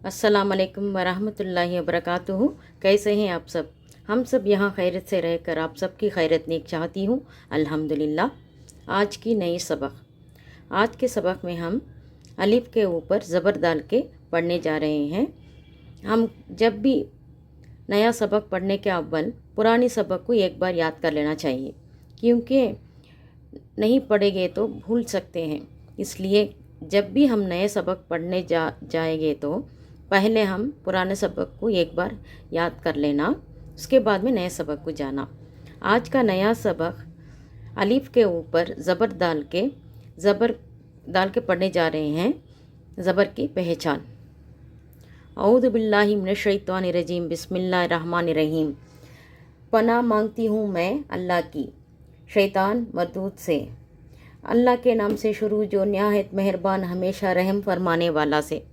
अस्सलाम वालेकुम वरहमतुल्लाहि वबरकातुहू। कैसे हैं आप सब? हम सब यहाँ खैरियत से रहकर आप सबकी खैरियत नेक चाहती हूँ अल्हम्दुलिल्लाह। आज की नई सबक, आज के सबक में हम अलिफ के ऊपर ज़बर डाल के पढ़ने जा रहे हैं। हम जब भी नया सबक पढ़ने के अव्वल पुरानी सबक को एक बार याद कर लेना चाहिए, क्योंकि नहीं पढ़ेंगे तो भूल सकते हैं। इसलिए जब भी हम नए सबक पढ़ने जाएंगे तो पहले हम पुराने सबक को एक बार याद कर लेना, उसके बाद में नए सबक को जाना। आज का नया सबक अलिफ के ऊपर ज़बर डाल के पढ़ने जा रहे हैं। ज़बर की पहचान। औज़ु बिल्लाहि मिनश शैतानिर रजीम, बिस्मिल्लाहिर रहमानिर रहीम। पनाह मांगती हूँ मैं अल्लाह की शैतान मरदूद से। अल्लाह के नाम से शुरू जो निहायत मेहरबान हमेशा रहम फरमाने वाला से।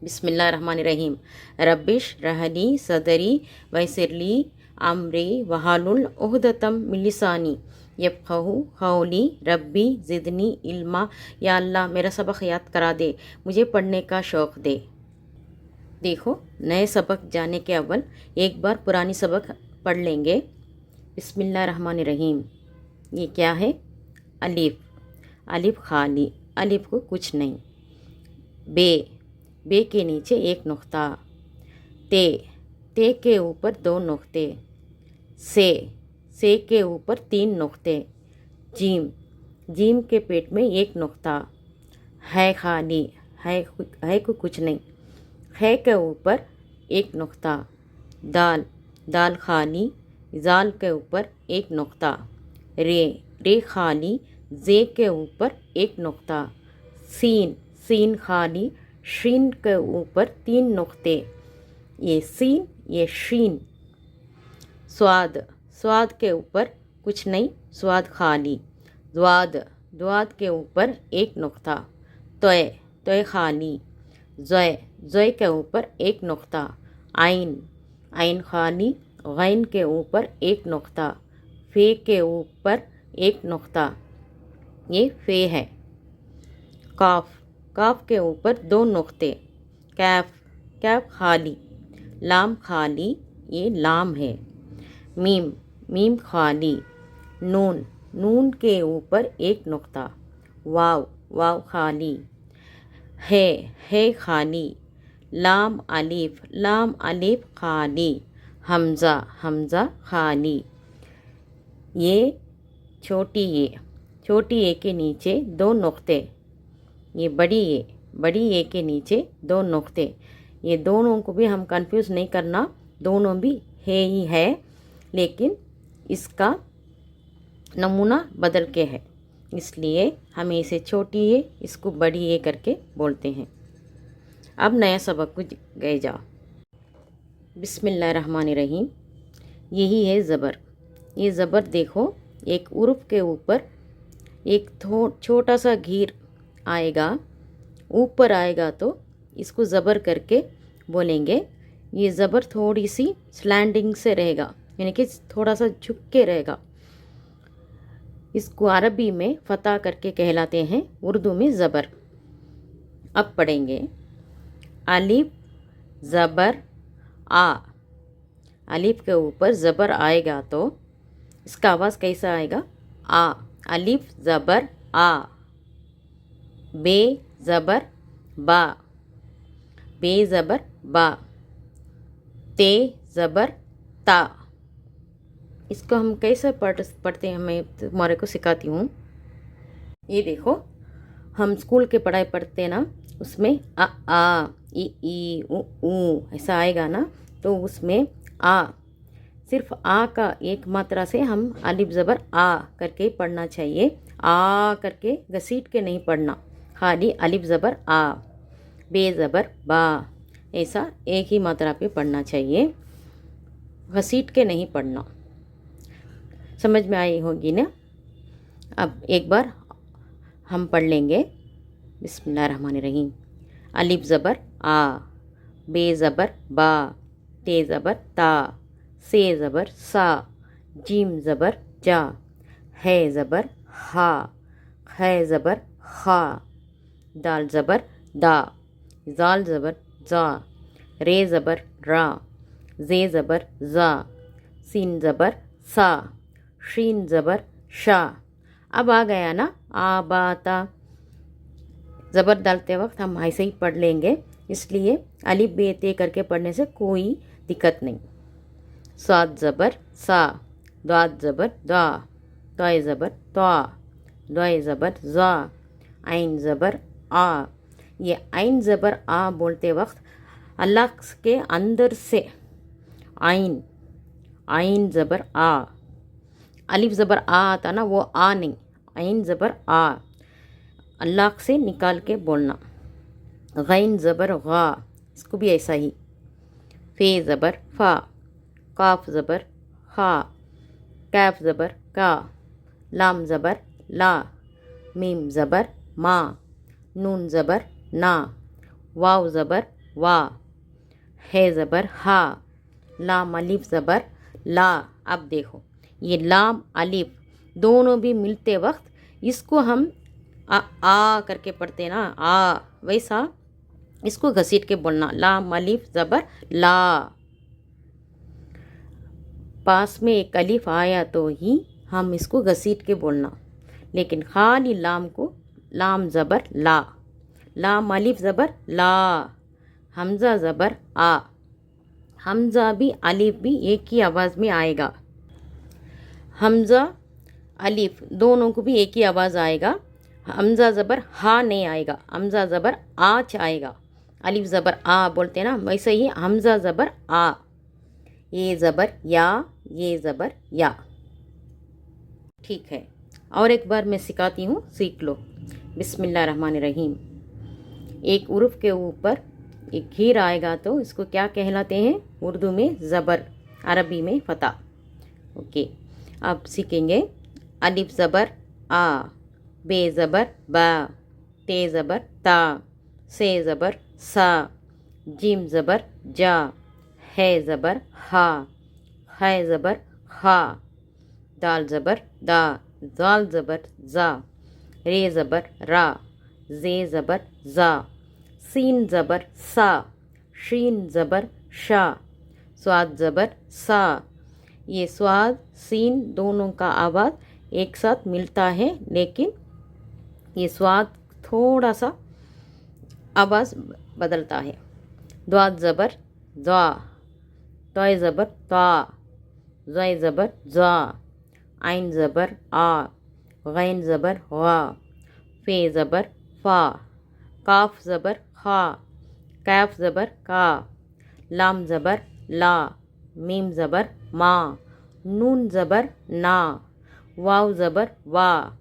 बिस्मिल्लाहिर्रहमानिर्रहीम। रब्बिश रहली सदरी वयसिरली अमरी वहालुल उहदतम मिन लिसानी यफ़क़हू क़ौली रब्बी ज़िदनी इल्मा। या अल्लाह मेरा सबक याद करा दे, मुझे पढ़ने का शौक़ दे। देखो, नए सबक जाने के अव्वल एक बार पुरानी सबक पढ़ लेंगे। बिस्मिल्लाहिर्रहमानिर्रहीम। ये क्या है? अलिफ। अलिफ खाली, अलिफ को कुछ नहीं। बे के नीचे एक नुक्ता। ते के ऊपर दो नुक्ते। से के ऊपर तीन नुक्ते। जीम के पेट में एक नुक्ता। है खाली, है को कुछ नहीं। है के ऊपर एक नुक्ता। दाल खाली, जाल के ऊपर एक नुक्ता। रे खाली, जे के ऊपर एक नुक्ता। सीन खाली, शीन के ऊपर तीन नुक्ते। ये सीन, ये शीन। स्वाद के ऊपर कुछ नहीं, स्वाद खाली। द्वाद के ऊपर एक नुक्ता। तोय खाली। ज़ोय के ऊपर एक नुक्ता। आइन खाली, गैन के ऊपर एक नुक्ता। फे के ऊपर एक नुक्ता, ये फे है। काफ के ऊपर दो नुक्ते। कैफ खाली। लाम खाली, ये लाम है। मीम खाली। नून के ऊपर एक नुक्ता। वाव खाली। है खाली। लाम अलिफ खाली। हमज़ा खाली। ये छोटी ए के नीचे दो नुक्ते। ये बड़ी ए के नीचे दो नुक्ते। ये दोनों को भी हम कंफ्यूज नहीं करना, दोनों भी है ही है, लेकिन इसका नमूना बदल के है, इसलिए हमें इसे छोटी ए, इसको बड़ी ए करके बोलते हैं। अब नया सबक को गए जाओ। बिस्मिल्लाहिर्रहमानिर्रहीम। यही है ज़बर। ये ज़बर देखो, एक उर्फ के ऊपर एक छोटा सा घेर आएगा, ऊपर आएगा तो इसको ज़बर करके बोलेंगे। ये ज़बर थोड़ी सी स्लैंडिंग से रहेगा, यानी कि थोड़ा सा झुक के रहेगा। इसको अरबी में फ़तह करके कहलाते हैं, उर्दू में ज़बर। अब पढ़ेंगे अलिफ ज़बर आ। अलिफ के ऊपर ज़बर आएगा तो इसका आवाज़ कैसा आएगा? आ। अलिफ ज़बर आ। बे ज़बर बा। बे ज़बर बा। ते ज़बर ता। इसको हम कैसे पढ़ते हैं, मैं तुम्हारे को सिखाती हूँ। ये देखो, हम स्कूल के पढ़ाई पढ़ते ना, उसमें आ ई ऊ ऐसा आएगा ना, तो उसमें आ, सिर्फ आ का एक मात्रा से हम अलिफ ज़बर आ करके पढ़ना चाहिए। आ करके घसीट के नहीं पढ़ना, खाली अलिफ ज़बर आ। बे ज़बर बा, ऐसा एक ही मात्रा पे पढ़ना चाहिए, घसीट के नहीं पढ़ना। समझ में आई होगी ना? अब एक बार हम पढ़ लेंगे। बिस्मिल्लाहिर्रहमानिर्रहीम। अलिफ ज़बर आ। बे ज़बर बा। ते ज़बर ता। से ज़बर सा। जीम ज़बर जा। है ज़बर हा। खे ज़बर खा। दाल ज़बर दा। जाल ज़बर ज़ा, रे ज़बर रा, ज़े ज़बर ज़ा, सीन ज़बर सा, शीन ज़बर शा। अब आ गया ना आ बा ता। ज़बर डालते वक्त हम ऐसे ही पढ़ लेंगे, इसलिए अलिफ बे ते करके पढ़ने से कोई दिक्कत नहीं। स्वाद ज़बर सा, दाद ज़बर दा, तोय ज़बर त्वा, दोय ज़बर ज़ा, आइन ज़बर आ। ये आइन ज़बर आ बोलते वक्त अल्लाह के अंदर से आइन, आइन ज़बर आ, अलिफ ज़बर आ आता ना, वो आ नहीं, आइन ज़बर आ, अल्लाह से निकाल के बोलना। गैन ज़बर गा, इसको भी ऐसा ही। फे ज़बर फ़ा, काफ ज़बर खा, कैफ ज़बर का, लाम ज़बर ला, मीम ज़बर मा, नून ज़बर ना, वाव ज़बर वा, है ज़बर हा, लाम अलिफ ज़बर ला। अब देखो ये लाम अलिफ दोनों भी मिलते वक्त इसको हम आ करके पढ़ते ना, आ, वैसा इसको घसीट के बोलना। लाम अलिफ ज़बर ला। पास में एक अलिफ आया तो ही हम इसको घसीट के बोलना, लेकिन खाली लाम को लाम ज़बर ला, लाम अलिफ ज़बर ला, हमज़ा ज़बर आ। हमज़ा भी अलिफ भी एक ही आवाज़ में आएगा। हमज़ा अलिफ दोनों को भी एक ही आवाज़ आएगा। हमज़ा ज़बर हा नहीं आएगा, हमज़ा ज़बर आच आएगा। अलिफ ज़बर आ बोलते ना, वैसे ही हमज़ा ज़बर आ। ये ज़बर या, ये ज़बर या। ठीक है, और एक बार मैं सिखाती हूँ, सीख लो। बिस्मिल्लाहिर्रहमानिर्रहीम। एक उर्फ़ के ऊपर एक घेर आएगा तो इसको क्या कहलाते हैं? उर्दू में ज़बर, अरबी में फ़ता। ओके, अब सीखेंगे। अलिफ ज़बर आ, बे ज़बर बा, ते ज़बर ता, से ज़बर सा, जीम ज़बर जा, है ज़बर हा, है ज़बर खा, दाल ज़बर दा, दाल ज़बर ज़ा, रे ज़बर रा, ज़े ज़बर ज़ा, सीन ज़बर सा, शीन ज़बर शा, स्वाद ज़बर सा। ये स्वाद सीन दोनों का आवाज़ एक साथ मिलता है, लेकिन ये स्वाद थोड़ा सा आवाज़ बदलता है। द्वाद ज़बर ज़ा, तोय ज़बर ता, ज़य ज़बर ज़ा, आइन ज़बर आ, गैन ज़बर वा, फे ज़बर फ़ा, काफ ज़बर खा, कैफ ज़बर का, लाम ज़बर ला, मीम ज़बर मा, नून ज़बर ना, वाव ज़बर वा,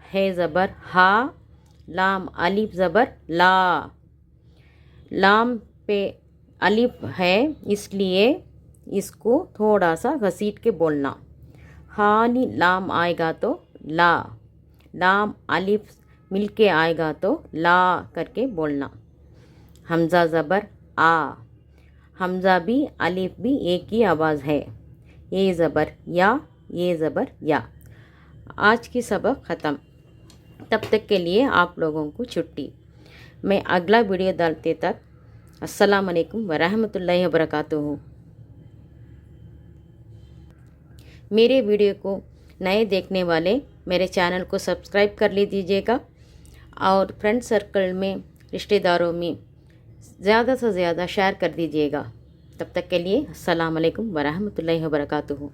है ज़बर हा, लाम अलिफ ज़बर ला। लाम पे अलिफ है इसलिए इसको थोड़ा सा घसीट के बोलना। खाली लाम आएगा तो ला, लाम अलिफ मिलके आएगा तो ला करके बोलना। हमज़ा ज़बर आ, हमज़ा भी अलिफ भी एक ही आवाज़ है। ये ज़बर या, ये ज़बर या। आज की सबक ख़त्म। तब तक के लिए आप लोगों को छुट्टी। मैं अगला वीडियो डालते तक अस्सलाम वालेकुम वरहमतुल्लाहि वबरकातुहू। मेरे वीडियो को नए देखने वाले मेरे चैनल को सब्सक्राइब कर लीजिएगा और फ्रेंड सर्कल में, रिश्तेदारों में ज़्यादा से ज़्यादा शेयर कर दीजिएगा। तब तक के लिए अस्सलाम वालेकुम वरहमतुल्लाहि वबरकातुहू।